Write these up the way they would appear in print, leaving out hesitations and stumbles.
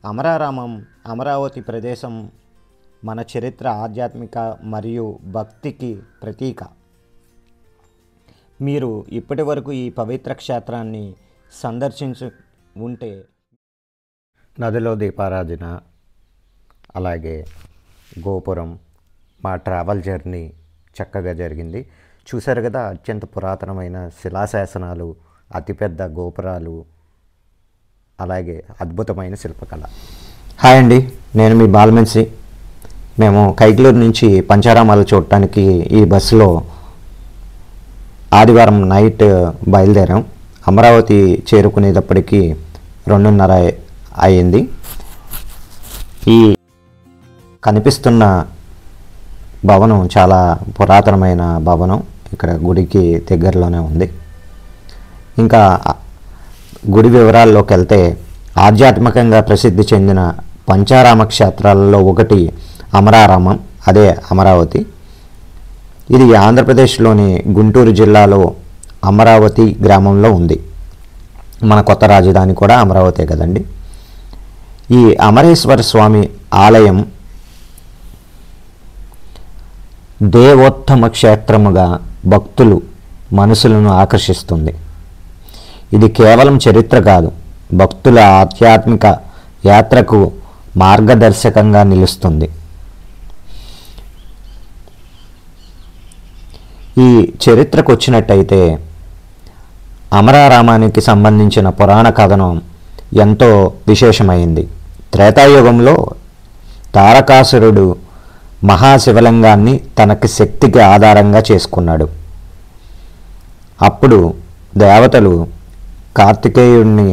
అమరారామం అమరావతి ప్రదేశం మన చరిత్ర, ఆధ్యాత్మిక మరియు భక్తికి ప్రతీక. మీరు ఇప్పటి వరకు ఈ పవిత్ర క్షేత్రాన్ని సందర్శించి ఉంటే నదిలో దీపారాధన, అలాగే గోపురం, మా ట్రావెల్ జర్నీ చక్కగా జరిగింది. చూశారు కదా, అత్యంత పురాతనమైన శిలాశాసనాలు, అతిపెద్ద గోపురాలు, అలాగే అద్భుతమైన శిల్పకళ. హాయ్ అండి, నేను మీ బాలమనిషి. మేము కైకలూరు నుంచి పంచారామాలు చూడటానికి ఈ బస్సులో ఆదివారం నైట్ బయలుదేరాం. అమరావతి చేరుకునేటప్పటికి 2:30 అయింది. ఈ కనిపిస్తున్న భవనం చాలా పురాతనమైన భవనం, ఇక్కడ గుడికి దగ్గరలోనే ఉంది. ఇంకా గుడి వివరాల్లోకి వెళ్తే, ఆధ్యాత్మికంగా ప్రసిద్ధి చెందిన పంచారామ క్షేత్రాలలో ఒకటి అమరారామం, అదే అమరావతి. ఇది ఆంధ్రప్రదేశ్లోని గుంటూరు జిల్లాలో అమరావతి గ్రామంలో ఉంది. మన కొత్త రాజధాని కూడా అమరావతే కదండి. ఈ అమరేశ్వర స్వామి ఆలయం దేవోత్తమ క్షేత్రముగా భక్తులు మనసులను ఆకర్షిస్తుంది. ఇది కేవలం చరిత్ర కాదు, భక్తుల ఆధ్యాత్మిక యాత్రకు మార్గదర్శకంగా నిలుస్తుంది. ఈ చరిత్రకు వచ్చినట్టయితే, అమరారామానికి సంబంధించిన పురాణ కథనం ఎంతో విశేషమైంది. త్రేతాయుగంలో తారకాసురుడు మహాశివలింగాన్ని తనకి శక్తికి ఆధారంగా చేసుకున్నాడు. అప్పుడు దేవతలు కార్తికేయుడిని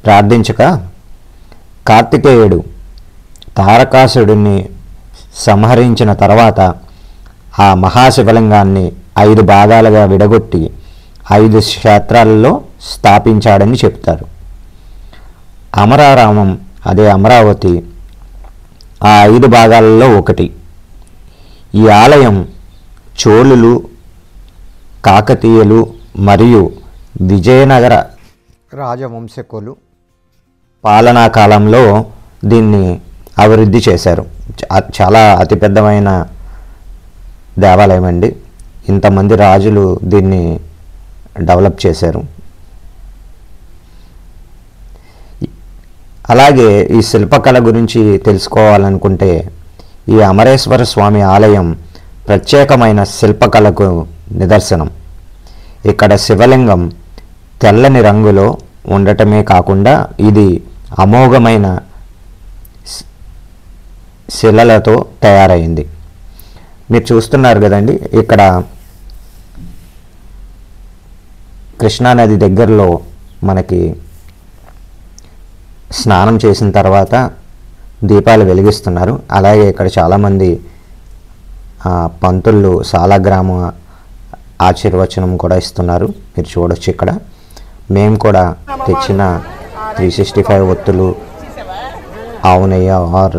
ప్రార్థించక, కార్తికేయుడు తారకాసురుడిని సంహరించిన తర్వాత ఆ మహాశివలింగాన్ని 5 భాగాలుగా విడగొట్టి 5 క్షేత్రాలలో స్థాపించాడని చెప్తారు. అమరారామం, అదే అమరావతి, ఆ 5 భాగాలలో ఒకటి. ఈ ఆలయం చోళులు, కాకతీయులు మరియు విజయనగర రాజవంశకులు పాలనా కాలంలో దీన్ని అభివృద్ధి చేశారు. చాలా అతిపెద్దమైన దేవాలయం అండి. ఇంతమంది రాజులు దీన్ని డెవలప్ చేశారు. అలాగే ఈ శిల్పకళ గురించి తెలుసుకోవాలనుకుంటే, ఈ అమరేశ్వర స్వామి ఆలయం ప్రత్యేకమైన శిల్పకళకు నిదర్శనం. ఇక్కడ శివలింగం తెల్లని రంగులో ఉండటమే కాకుండా, ఇది అమోఘమైన శిలలతో తయారైంది. మీరు చూస్తున్నారు కదండి, ఇక్కడ కృష్ణానది దగ్గరలో మనకి స్నానం చేసిన తర్వాత దీపాలు వెలిగిస్తున్నారు. అలాగే ఇక్కడ చాలామంది పంతులు సాలగ్రామ ఆశీర్వచనం కూడా ఇస్తున్నారు. మీరు చూడొచ్చు. ఇక్కడ మేము కూడా తెచ్చిన 365 ఒత్తులు, ఆవు నెయ్యి ఆర్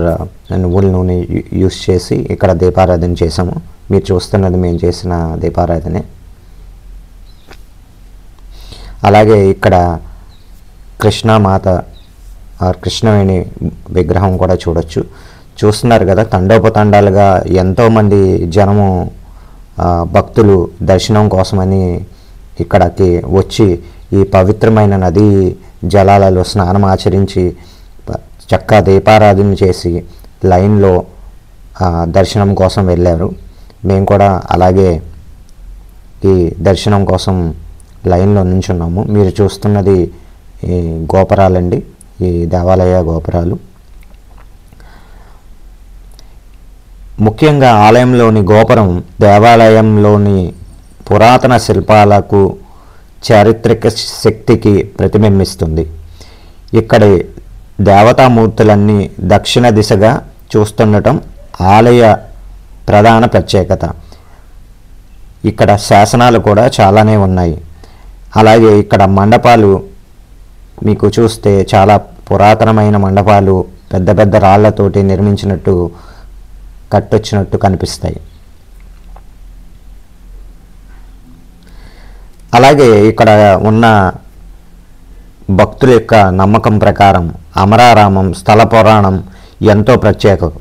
నువ్వుల నూనె యూస్ చేసి ఇక్కడ దీపారాధన చేసాము. మీరు చూస్తున్నది మేము చేసిన దీపారాధనే. అలాగే ఇక్కడ కృష్ణామాత ఆర్ కృష్ణవేణి విగ్రహం కూడా చూడొచ్చు. చూస్తున్నారు కదా, తండోపతండాలుగా ఎంతోమంది జనము, భక్తులు దర్శనం కోసమని ఇక్కడికి వచ్చి ఈ పవిత్రమైన నదీ జలాలలో స్నానం ఆచరించి చక్కగా దీపారాధన చేసి లైన్లో దర్శనం కోసం వెళ్ళారు. మేము కూడా అలాగే ఈ దర్శనం కోసం లైన్లో నించున్నాము. మీరు చూస్తున్నది ఈ గోపురాలండి, ఈ దేవాలయ గోపురాలు. ముఖ్యంగా ఆలయంలోని గోపురం దేవాలయంలోని పురాతన శిల్పాలకు, చారిత్రక శక్తికి ప్రతిబింబిస్తుంది. ఇక్కడి దేవతామూర్తులన్నీ దక్షిణ దిశగా చూస్తుండటం ఆలయ ప్రధాన ప్రత్యేకత. ఇక్కడ శాసనాలు కూడా చాలానే ఉన్నాయి. అలాగే ఇక్కడ మండపాలు మీకు చూస్తే చాలా పురాతనమైన మండపాలు, పెద్ద పెద్ద రాళ్లతోటి నిర్మించినట్టు, కట్టొచ్చినట్టు కనిపిస్తాయి. అలాగే ఇక్కడ ఉన్న భక్తుల యొక్క నమ్మకం ప్రకారం అమరారామం స్థల పురాణం ఎంతో ప్రత్యేకం.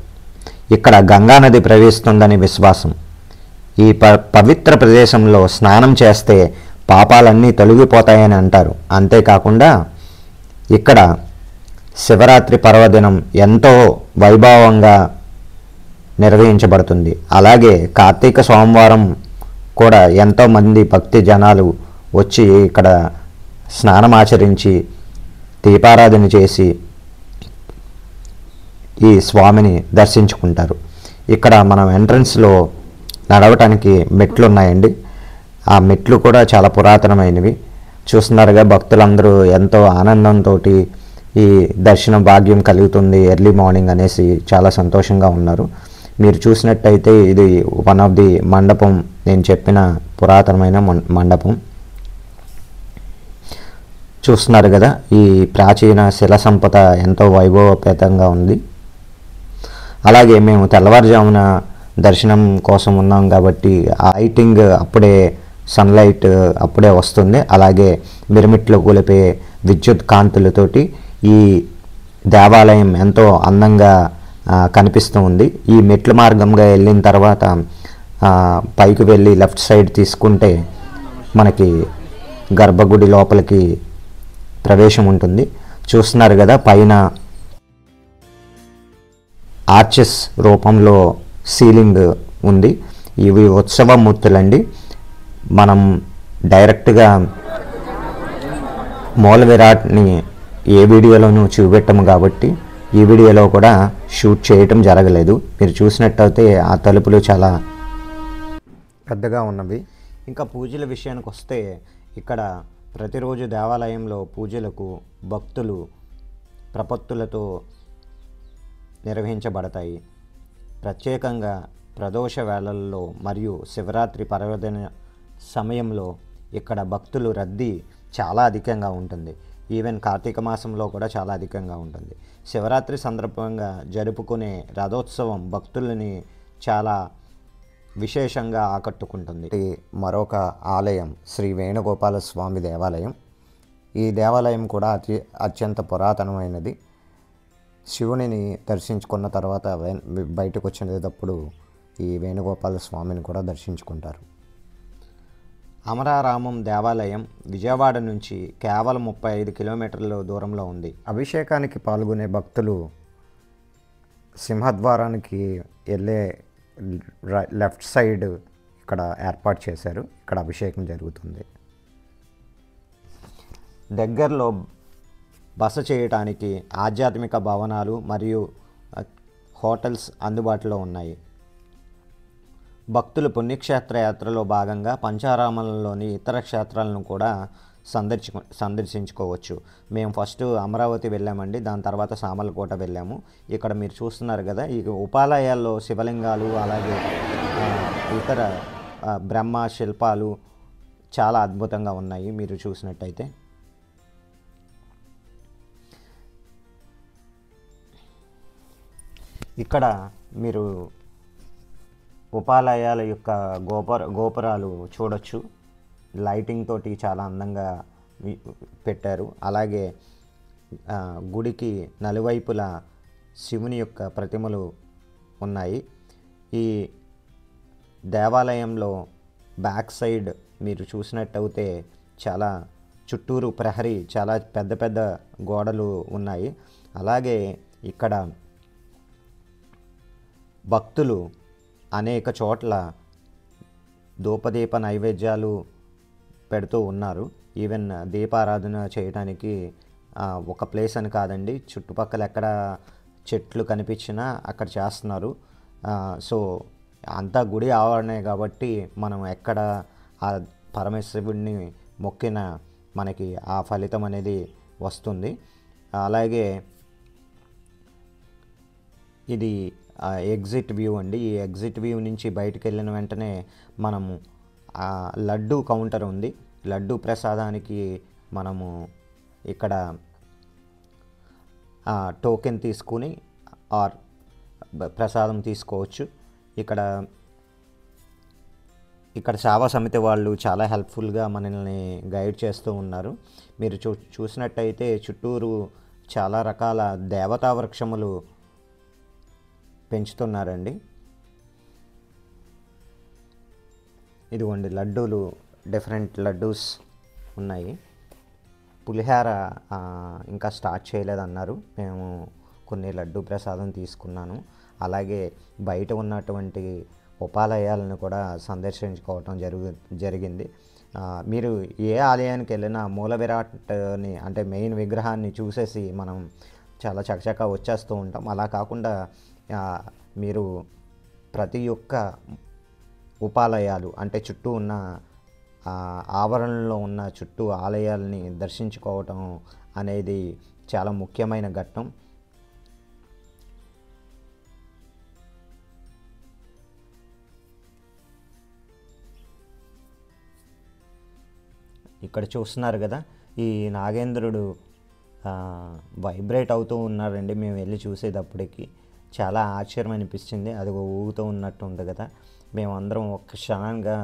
ఇక్కడ గంగానది ప్రవహిస్తుందని విశ్వాసం. ఈ పవిత్ర ప్రదేశంలో స్నానం చేస్తే పాపాలన్నీ తొలగిపోతాయని అంటారు. అంతేకాకుండా ఇక్కడ శివరాత్రి పర్వదినం ఎంతో వైభవంగా నిర్వహించబడుతుంది. అలాగే కార్తీక సోమవారం కూడా ఎంతోమంది భక్తి జనాలు వచ్చి ఇక్కడ స్నానం ఆచరించి దీపారాధన చేసి ఈ స్వామిని దర్శించుకుంటారు. ఇక్కడ మనం ఎంట్రన్స్లో నడవటానికి మెట్లు ఉన్నాయండి. ఆ మెట్లు కూడా చాలా పురాతనమైనవి. చూస్తున్నారుగా భక్తులందరూ ఎంతో ఆనందంతో ఈ దర్శన భాగ్యం కలుగుతుంది ఎర్లీ మార్నింగ్ అనేసి చాలా సంతోషంగా ఉన్నారు. మీరు చూసినట్టయితే ఇది వన్ ఆఫ్ ది మండపం, నేను చెప్పిన పురాతనమైన మండపం. చూస్తున్నారు కదా, ఈ ప్రాచీన శిల సంపద ఎంతో వైభవపేతంగా ఉంది. అలాగే మేము తెల్లవారుజామున దర్శనం కోసం ఉన్నాం కాబట్టి లైటింగ్ అప్పుడే, సన్లైట్ అప్పుడే వస్తుంది. అలాగే మిరమిట్లో కూలిపే విద్యుత్ కాంతులతోటి ఈ దేవాలయం ఎంతో అందంగా కనిపిస్తూ ఉంది. ఈ మెట్ల మార్గంగా వెళ్ళిన తర్వాత పైకి వెళ్ళి లెఫ్ట్ సైడ్ తీసుకుంటే మనకి గర్భగుడి లోపలికి ప్రవేశం ఉంటుంది. చూస్తున్నారు కదా, పైన ఆర్చెస్ రూపంలో సీలింగ్ ఉంది. ఇవి ఉత్సవమూర్తులండి. మనం డైరెక్ట్గా మూల విరాట్ని ఏ వీడియోలోనూ చూపెట్టము కాబట్టి ఈ వీడియోలో కూడా షూట్ చేయటం జరగలేదు. మీరు చూసినట్టయితే ఆ తలుపులు చాలా పెద్దగా ఉన్నవి. ఇంకా పూజల విషయానికి వస్తే ఇక్కడ ప్రతిరోజు దేవాలయంలో పూజలకు భక్తులు ప్రపత్తులతో నిర్వహించబడతాయి. ప్రత్యేకంగా ప్రదోష వేళల్లో మరియు శివరాత్రి పర్వదిన సమయంలో ఇక్కడ భక్తులు రద్దీ చాలా అధికంగా ఉంటుంది. ఈవెన్ కార్తీక మాసంలో కూడా చాలా అధికంగా ఉంటుంది. శివరాత్రి సందర్భంగా జరుపుకునే రథోత్సవం భక్తులని చాలా విశేషంగా ఆకట్టుకుంటుంది. మరొక ఆలయం శ్రీ వేణుగోపాల స్వామి దేవాలయం. ఈ దేవాలయం కూడా అత్యంత పురాతనమైనది. శివునిని దర్శించుకున్న తర్వాత బయటకు వచ్చేటప్పుడు ఈ వేణుగోపాల స్వామిని కూడా దర్శించుకుంటారు. అమరారామం దేవాలయం విజయవాడ నుంచి కేవలం 35 కిలోమీటర్ల దూరంలో ఉంది. అభిషేకానికి పాల్గొనే భక్తులు సింహద్వారానికి వెళ్ళే లెఫ్ట్ సైడ్ ఇక్కడ ఏర్పాటు చేశారు. ఇక్కడ అభిషేకం జరుగుతుంది. దగ్గరలో బస చేయటానికి ఆధ్యాత్మిక భవనాలు మరియు హోటల్స్ అందుబాటులో ఉన్నాయి. భక్తులు పుణ్యక్షేత్ర యాత్రలో భాగంగా పంచారామాలలోని ఇతర క్షేత్రాలను కూడా సందర్శించుకోవచ్చు. మేము ఫస్ట్ అమరావతి వెళ్ళామండి, దాని తర్వాత సామర్లకోట వెళ్ళాము. ఇక్కడ మీరు చూస్తున్నారు కదా, ఈ ఉపాలయాల్లో శివలింగాలు అలాగే ఇతర బ్రహ్మ శిల్పాలు చాలా అద్భుతంగా ఉన్నాయి. మీరు చూసినట్టయితే ఇక్కడ మీరు ఉపాలయాల యొక్క గోపురాలు చూడొచ్చు. లైటింగ్ తోటి చాలా అందంగా పెట్టారు. అలాగే గుడికి నలువైపులా శివుని యొక్క ప్రతిమలు ఉన్నాయి. ఈ దేవాలయంలో బ్యాక్ సైడ్ మీరు చూసినట్టయితే చాలా చుట్టూరు ప్రహరీ చాలా పెద్ద పెద్ద గోడలు ఉన్నాయి. అలాగే ఇక్కడ భక్తులు అనేక చోట్ల ధూపదీప నైవేద్యాలు పెడుతూ ఉన్నారు. ఈవెన్ దీపారాధన చేయడానికి ఒక ప్లేస్ అని కాదండి, చుట్టుపక్కల ఎక్కడ చెట్లు కనిపించినా అక్కడ చేస్తున్నారు. సో అంతా గుడి ఆవరణే కాబట్టి మనం ఎక్కడ ఆ పరమేశ్వరుడిని మొక్కిన మనకి ఆ ఫలితం అనేది వస్తుంది. అలాగే ఇది ఎగ్జిట్ వ్యూ అండి. ఈ ఎగ్జిట్ వ్యూ నుంచి బయటకు వెళ్ళిన వెంటనే మనము లడ్డు కౌంటర్ ఉంది. లడ్డు ప్రసాదానికి మనము ఇక్కడ టోకెన్ తీసుకుని ప్రసాదం తీసుకోవచ్చు. ఇక్కడ ఇక్కడ సేవా సమితి వాళ్ళు చాలా హెల్ప్ఫుల్గా మనల్ని గైడ్ చేస్తూ ఉన్నారు. మీరు చూసినట్టయితే చుట్టూరు చాలా రకాల దేవతా వృక్షములు పెంచుతున్నారండి. ఇదిగోండి లడ్డూలు, డిఫరెంట్ లడ్డూస్ ఉన్నాయి. పులిహార ఇంకా స్టార్ట్ చేయలేదన్నారు. మేము కొన్ని లడ్డూ ప్రసాదం తీసుకున్నాను. అలాగే బయట ఉన్నటువంటి ఉపాలయాలను కూడా సందర్శించుకోవటం జరిగింది. మీరు ఏ ఆలయానికి వెళ్ళినా మూల విరాట్ని అంటే మెయిన్ విగ్రహాన్ని చూసేసి మనం చాలా చకచకా వచ్చేస్తూ ఉంటాం. అలా కాకుండా మీరు ప్రతి ఒక్క ఉపాలయాలు అంటే చుట్టూ ఉన్న ఆవరణలో ఉన్న చుట్టూ ఆలయాల్ని దర్శించుకోవటం అనేది చాలా ముఖ్యమైన ఘట్టం. ఇక్కడ చూస్తున్నారు కదా, ఈ నాగేంద్రుడు వైబ్రేట్ అవుతూ ఉన్నారండి. మేము వెళ్ళి చూసేటప్పటికి చాలా ఆశ్చర్యం అనిపించింది. అది ఊగుతూ ఉన్నట్టు ఉంది కదా. మేమందరం ఒక్క క్షణంగా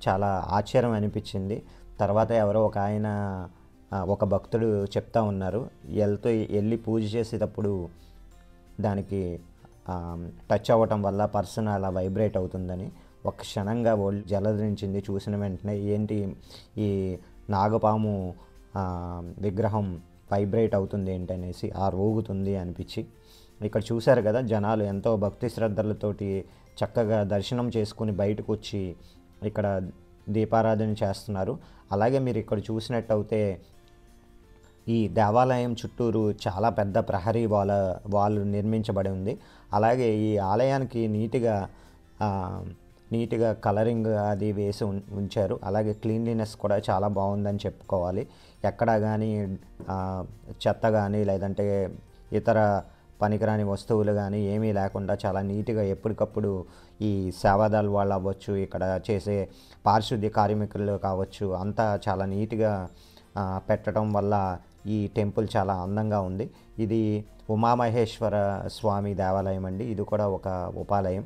చాలా ఆశ్చర్యం అనిపించింది. తర్వాత ఎవరో ఒక ఆయన ఒక భక్తుడు చెప్తా ఉన్నారు, వెళ్ళి పూజ చేసేటప్పుడు దానికి టచ్ అవ్వటం వల్ల పర్సన్ అలా వైబ్రేట్ అవుతుందని. ఒక క్షణంగా ఒళ్ళు జలధరించింది. చూసిన వెంటనే ఏంటి ఈ నాగపాము విగ్రహం వైబ్రేట్ అవుతుంది ఏంటనేసి, ఊగుతుంది అనిపించి. ఇక్కడ చూశారు కదా, జనాలు ఎంతో భక్తి శ్రద్ధలతోటి చక్కగా దర్శనం చేసుకుని బయటకు వచ్చి ఇక్కడ దీపారాధన చేస్తున్నారు. అలాగే మీరు ఇక్కడ చూసినట్టయితే ఈ దేవాలయం చుట్టూరు చాలా పెద్ద ప్రహరీ వాల్ నిర్మించబడి ఉంది. అలాగే ఈ ఆలయానికి నీట్గా కలరింగ్ అది వేసి ఉంచారు. అలాగే క్లీన్లీనెస్ కూడా చాలా బాగుందని చెప్పుకోవాలి. ఎక్కడా కానీ చెత్త కానీ లేదంటే ఇతర పనికిరాని వస్తువులు కానీ ఏమీ లేకుండా చాలా నీట్గా ఎప్పటికప్పుడు ఈ సేవాదాలు వాళ్ళు అవ్వచ్చు, ఇక్కడ చేసే పారిశుద్ధ్య కార్మికులు కావచ్చు, అంతా చాలా నీట్గా పెట్టడం వల్ల ఈ టెంపుల్ చాలా అందంగా ఉంది. ఇది ఉమామహేశ్వర స్వామి దేవాలయం అండి. ఇది కూడా ఒక ఉపాలయం.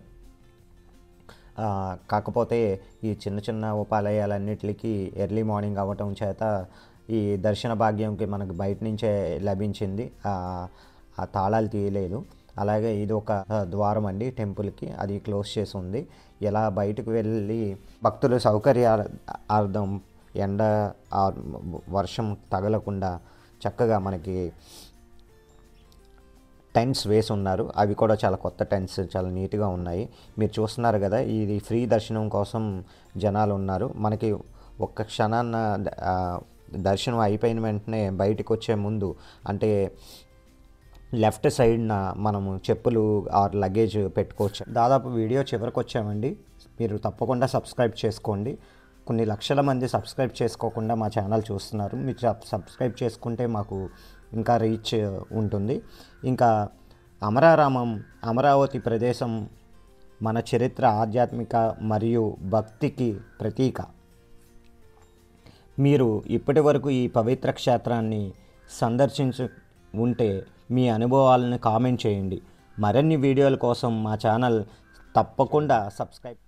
కాకపోతే ఈ చిన్న చిన్న ఉపాలయాలన్నిటికీ ఎర్లీ మార్నింగ్ అవ్వటం చేత ఈ దర్శన భాగ్యంకి మనకు బయట నుంచే లభించింది. ఆ తాళాలు తీయలేదు. అలాగే ఇది ఒక ద్వారం అండి టెంపుల్కి, అది క్లోజ్ చేసి ఉంది. ఇలా బయటకు వెళ్ళి భక్తుల సౌకర్యార్థం ఎండ వర్షం తగలకుండా చక్కగా మనకి టెంట్స్ వేసి ఉన్నారు. అవి కూడా చాలా కొత్త టెంట్స్, చాలా నీట్గా ఉన్నాయి. మీరు చూస్తున్నారు కదా, ఇది ఫ్రీ దర్శనం కోసం జనాలు ఉన్నారు. మనకి ఒక్క క్షణాన్న దర్శనం అయిపోయిన వెంటనే బయటకు వచ్చే ముందు అంటే లెఫ్ట్ సైడ్న మనము చెప్పులు ఆర్ లగేజ్ పెట్టుకోవచ్చు. దాదాపు వీడియో చివరికి వచ్చామండి. మీరు తప్పకుండా సబ్స్క్రైబ్ చేసుకోండి. కొన్ని లక్షల మంది సబ్స్క్రైబ్ చేసుకోకుండా మా ఛానల్ చూస్తున్నారు. మీరు సబ్స్క్రైబ్ చేసుకుంటే మాకు ఇంకా రీచ్ ఉంటుంది. ఇంకా అమరారామం, అమరావతి ప్రదేశం మన చరిత్ర, ఆధ్యాత్మిక మరియు భక్తికి ప్రతీక. మీరు ఇప్పటి వరకు ఈ పవిత్ర క్షేత్రాన్ని సందర్శించి ఉంటే మీ అనుభవాలను కామెంట్ చేయండి. మరిన్ని వీడియోల కోసం మా ఛానల్ తప్పకుండా సబ్స్క్రైబ్